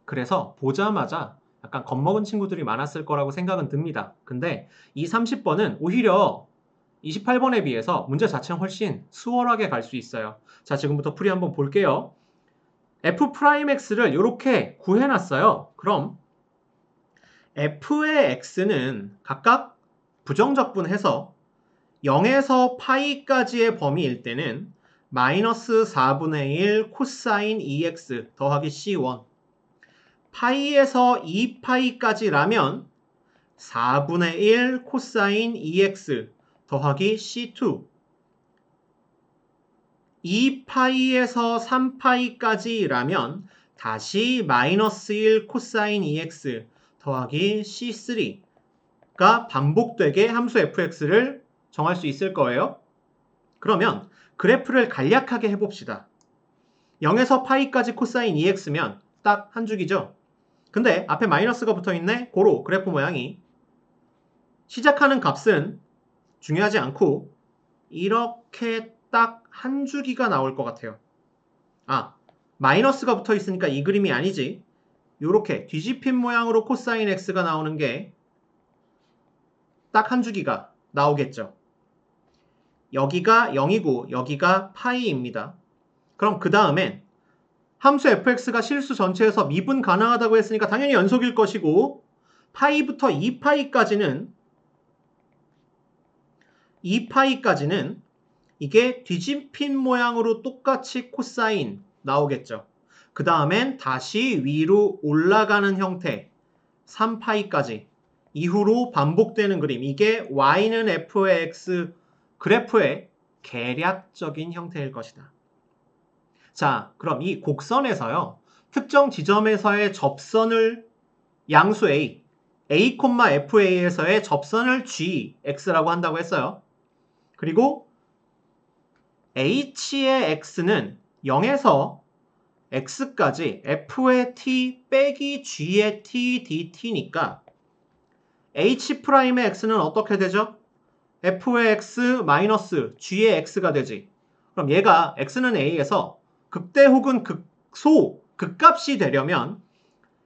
그래서 보자마자 약간 겁먹은 친구들이 많았을 거라고 생각은 듭니다. 근데 이 30번은 오히려 28번에 비해서 문제 자체는 훨씬 수월하게 갈 수 있어요. 자, 지금부터 풀이 한번 볼게요. f'x를 이렇게 구해놨어요. 그럼 f의 x는 각각 부정적분해서 0에서 파이까지의 범위일 때는 마이너스 4분의 1 코사인 2x 더하기 c1 파이에서 2파이까지라면 4분의 1 코사인 2x 더하기 c2 2파이에서 3파이까지라면 다시 마이너스 1 코사인 2x 더하기 c3가 반복되게 함수 fx를 정할 수 있을 거예요. 그러면 그래프를 간략하게 해봅시다. 0에서 파이까지 코사인 2x면 딱 한 줄기죠. 근데 앞에 마이너스가 붙어있네. 고로 그래프 모양이 시작하는 값은 중요하지 않고 이렇게 딱 한 줄기가 나올 것 같아요. 아, 마이너스가 붙어있으니까 이 그림이 아니지. 이렇게 뒤집힌 모양으로 코사인 x가 나오는 게 딱 한 줄기가 나오겠죠. 여기가 0이고 여기가 파이입니다. 그럼 그 다음엔 함수 fx가 실수 전체에서 미분 가능하다고 했으니까 당연히 연속일 것이고 파이부터 2파이까지는 이게 뒤집힌 모양으로 똑같이 코사인 나오겠죠. 그 다음엔 다시 위로 올라가는 형태 3파이까지 이후로 반복되는 그림. 이게 y는 f의 x 그래프의 계략적인 형태일 것이다. 자, 그럼 이 곡선에서요. 특정 지점에서의 접선을 양수 a, FA에서의 접선을 g, x라고 한다고 했어요. 그리고 h의 x는 0에서 x까지 f의 t 빼기 g의 t dt니까 h'의 x는 어떻게 되죠? f의 x 마이너스 g의 x가 되지. 그럼 얘가 x는 a에서 극대 혹은 극소, 극값이 되려면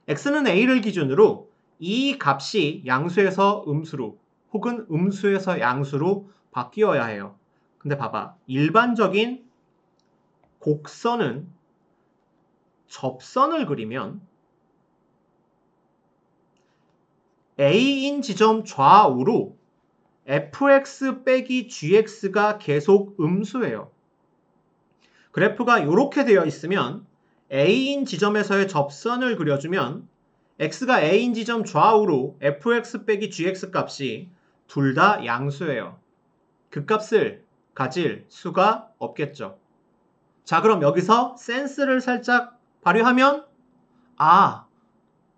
x는 a를 기준으로 이 값이 양수에서 음수로 혹은 음수에서 양수로 바뀌어야 해요. 근데 봐봐. 일반적인 곡선은 접선을 그리면 A인 지점 좌우로 fx 빼기 gx가 계속 음수예요. 그래프가 이렇게 되어 있으면 A인 지점에서의 접선을 그려주면 x가 A인 지점 좌우로 fx 빼기 gx 값이 둘 다 양수예요. 그 값을 가질 수가 없겠죠. 자, 그럼 여기서 센스를 살짝 발휘하면 아,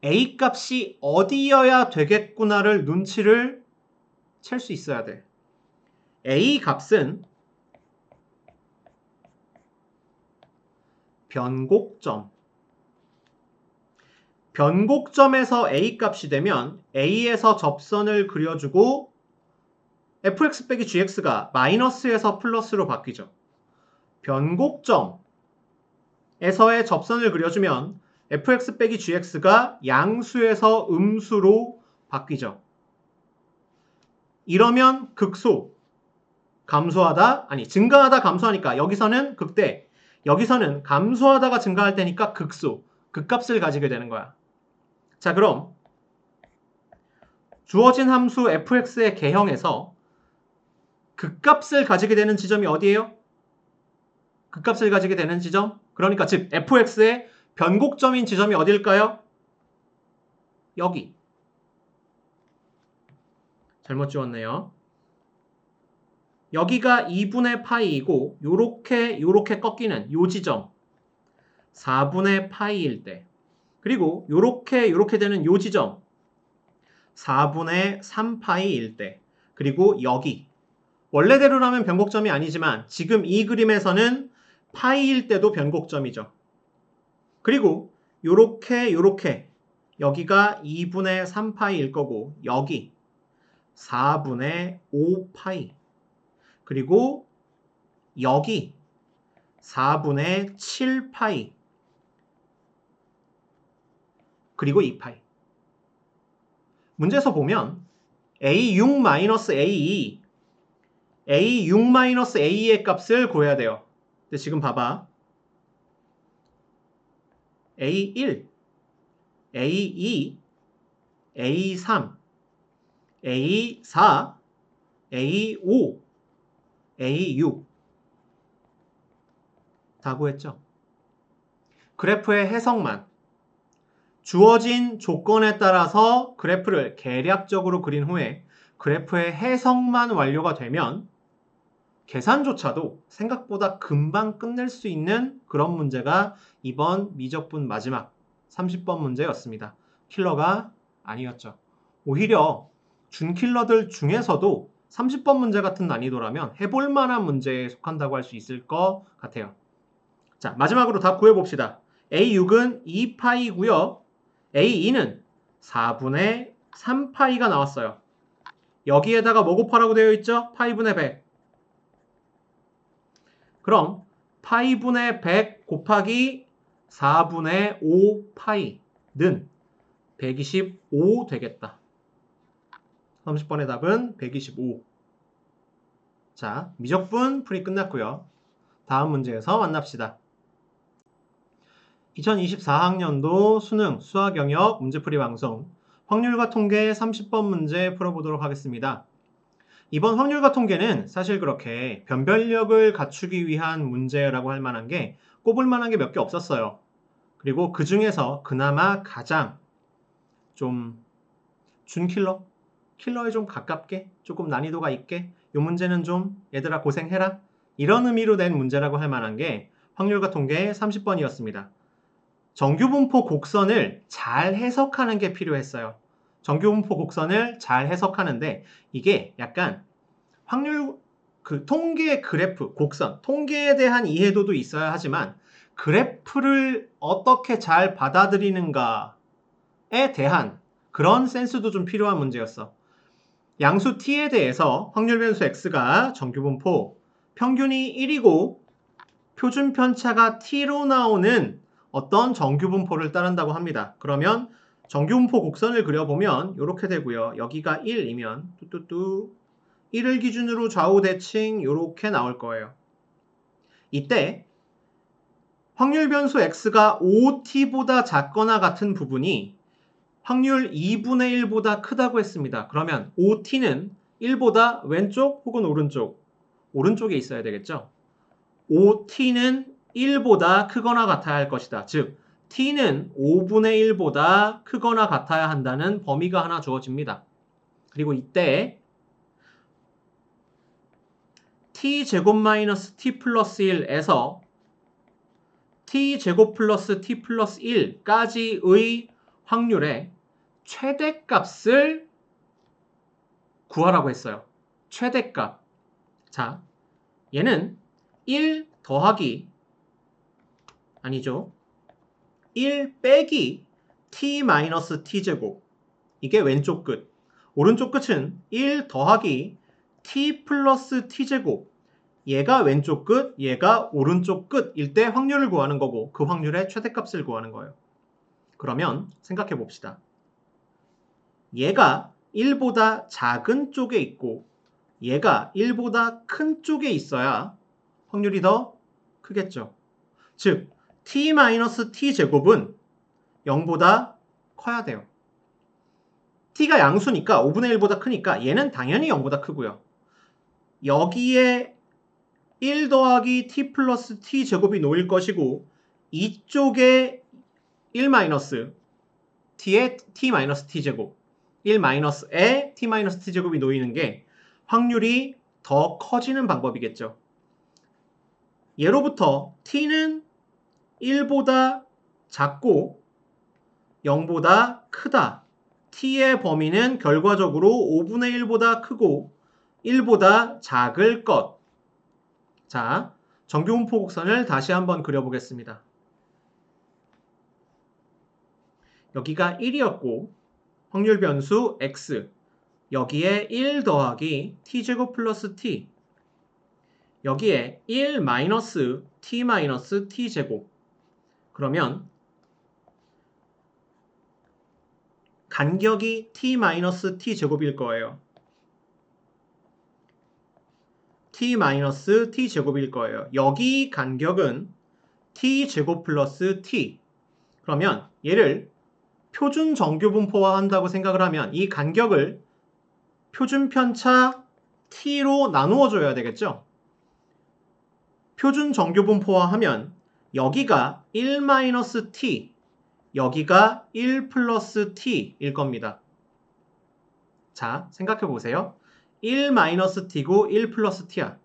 A 값이 어디여야 되겠구나를 눈치를 챌 수 있어야 돼. A 값은 변곡점에서 A 값이 되면 A에서 접선을 그려주고 fx 빼기 gx가 마이너스에서 플러스로 바뀌죠. 변곡점에서의 접선을 그려주면 fx 빼기 gx가 양수에서 음수로 바뀌죠. 이러면 극소, 증가하다 감소하니까 여기서는 극대, 여기서는 감소하다가 증가할 때니까 극소, 극값을 가지게 되는 거야. 자, 그럼 주어진 함수 fx의 개형에서 극값을 가지게 되는 지점이 어디예요? 극값을 가지게 되는 지점? 그러니까 즉 fx의 변곡점인 지점이 어딜까요? 여기. 잘못 지웠네요. 여기가 2분의 파이이고 요렇게 꺾이는 요 지점 4분의 파이일 때, 그리고 요렇게 되는 요 지점 4분의 3파이일 때, 그리고 여기 원래대로라면 변곡점이 아니지만 지금 이 그림에서는 파이일 때도 변곡점이죠. 그리고 요렇게 여기가 2분의 3파이일 거고 여기 4분의 5파이, 그리고 여기 4분의 7파이, 그리고 2파이. 문제에서 보면 A6-AE, A6-AE의 값을 구해야 돼요. 근데 지금 봐봐. A1, A2, A3, A4, A5, A6 다 구했죠? 그래프의 해석만, 주어진 조건에 따라서 그래프를 계략적으로 그린 후에 그래프의 해석만 완료가 되면 계산조차도 생각보다 금방 끝낼 수 있는 그런 문제가 이번 미적분 마지막 30번 문제였습니다. 킬러가 아니었죠. 오히려 준킬러들 중에서도 30번 문제 같은 난이도라면 해볼 만한 문제에 속한다고 할 수 있을 것 같아요. 자, 마지막으로 답 구해봅시다. A6은 2파이고요. A2는 4분의 3파이가 나왔어요. 여기에다가 뭐 곱하라고 되어 있죠? 파이분의 100. 그럼 파이분의 100 곱하기 4분의 5파이는 125 되겠다. 30번의 답은 125. 자, 미적분 풀이 끝났고요. 다음 문제에서 만납시다. 2024학년도 수능 수학 영역 문제풀이 방송 확률과 통계 30번 문제 풀어보도록 하겠습니다. 이번 확률과 통계는 사실 그렇게 변별력을 갖추기 위한 문제라고 할 만한 게 꼽을 만한 게 몇 개 없었어요. 그리고 그 중에서 그나마 가장 좀 준킬러? 킬러에 좀 가깝게 조금 난이도가 있게 이 문제는 좀 얘들아 고생해라 이런 의미로 낸 문제라고 할 만한 게 확률과 통계 30번이었습니다. 정규분포 곡선을 잘 해석하는 게 필요했어요. 정규분포 곡선을 잘 해석하는데 이게 약간 확률 통계 그래프 곡선 통계에 대한 이해도도 있어야 하지만 그래프를 어떻게 잘 받아들이는가에 대한 그런 센스도 좀 필요한 문제였어. 양수 t에 대해서 확률 변수 x가 정규분포 평균이 1이고 표준 편차가 t로 나오는 어떤 정규분포를 따른다고 합니다. 그러면 정규분포 곡선을 그려보면 이렇게 되고요. 여기가 1이면 뚜뚜뚜 1을 기준으로 좌우 대칭 이렇게 나올 거예요. 이때 확률 변수 x가 5t보다 작거나 같은 부분이 확률 2분의 1보다 크다고 했습니다. 그러면 5t는 1보다 왼쪽 혹은 오른쪽에 있어야 되겠죠. 5t는 1보다 크거나 같아야 할 것이다. 즉 t는 5분의 1보다 크거나 같아야 한다는 범위가 하나 주어집니다. 그리고 이때 t제곱 마이너스 t 플러스 1에서 t제곱 플러스 t 플러스 1까지의 확률의 최대값을 구하라고 했어요. 최대값. 자, 얘는 1 더하기 아니죠. 1 빼기 t 마이너스 t제곱. 이게 왼쪽 끝. 오른쪽 끝은 1 더하기 t 플러스 t제곱. 얘가 왼쪽 끝, 얘가 오른쪽 끝일 때 확률을 구하는 거고 그 확률의 최대값을 구하는 거예요. 그러면 생각해 봅시다. 얘가 1보다 작은 쪽에 있고 얘가 1보다 큰 쪽에 있어야 확률이 더 크겠죠. 즉 t-t제곱은 0보다 커야 돼요. t가 양수니까 5분의 1보다 크니까 얘는 당연히 0보다 크고요. 여기에 1 더하기 t 플러스 t제곱이 놓일 것이고 이쪽에 1 마이너스 t에 t 마이너스 t제곱 1 마이너스에 t 마이너스 t제곱이 놓이는 게 확률이 더 커지는 방법이겠죠. 예로부터 t는 1보다 작고 0보다 크다. t의 범위는 결과적으로 5분의 1보다 크고 1보다 작을 것. 자, 정규분포 곡선을 다시 한번 그려보겠습니다. 여기가 1이었고 확률 변수 x 여기에 1 더하기 t제곱 플러스 t 여기에 1 마이너스 t 마이너스 t제곱 그러면 간격이 t 마이너스 t제곱일 거예요. t 마이너스 t제곱일 거예요. 여기 간격은 t제곱 플러스 t 그러면 얘를 표준 정규분포화 한다고 생각을 하면 이 간격을 표준 편차 t로 나누어 줘야 되겠죠. 표준 정규분포화 하면 여기가 1-t 여기가 1 플러스 t일 겁니다. 자, 생각해 보세요. 1-t고 1 플러스 t야.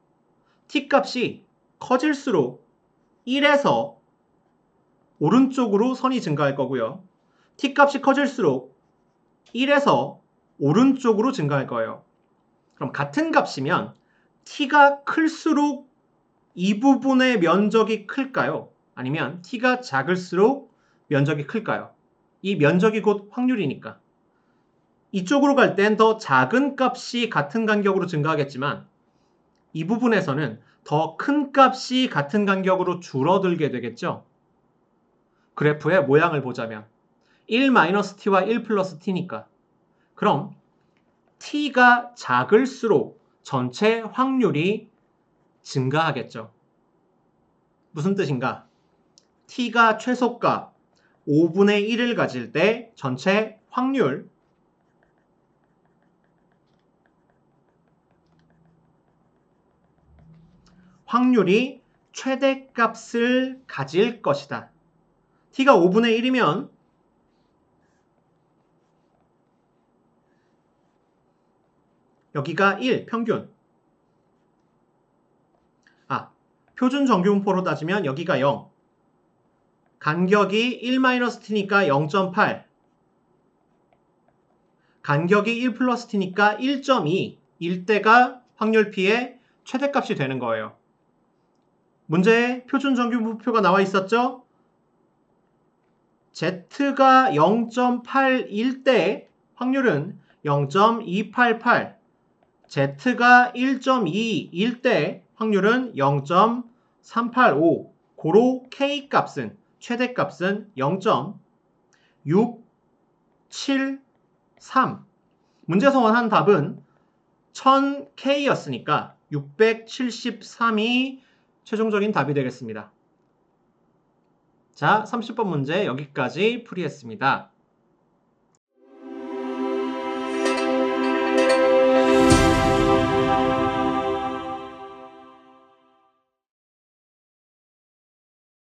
t값이 커질수록 1에서 오른쪽으로 선이 증가할 거고요. t값이 커질수록 1에서 오른쪽으로 증가할 거예요. 그럼 같은 값이면 t가 클수록 이 부분의 면적이 클까요? 아니면 t가 작을수록 면적이 클까요? 이 면적이 곧 확률이니까. 이쪽으로 갈 땐 더 작은 값이 같은 간격으로 증가하겠지만 이 부분에서는 더 큰 값이 같은 간격으로 줄어들게 되겠죠? 그래프의 모양을 보자면 1-t와 1 플러스 t니까. 그럼 t가 작을수록 전체 확률이 증가하겠죠. 무슨 뜻인가? t가 최소값 5분의 1을 가질 때 전체 확률이 최대값을 가질 것이다. t가 5분의 1이면 여기가 1, 평균. 표준 정규분포로 따지면 여기가 0. 간격이 1-t니까 0.8. 간격이 1 플러스 t니까 1.2. 일대가 확률 P의 최대값이 되는 거예요. 문제에 표준 정규분포가 나와 있었죠? Z가 0.8일 때 확률은 0.288. Z가 1.2일 때 확률은 0.385. 고로 K값은, 최대값은 0.673. 문제에서 원하는 답은 1000K였으니까 673이 최종적인 답이 되겠습니다. 자, 30번 문제 여기까지 풀이했습니다.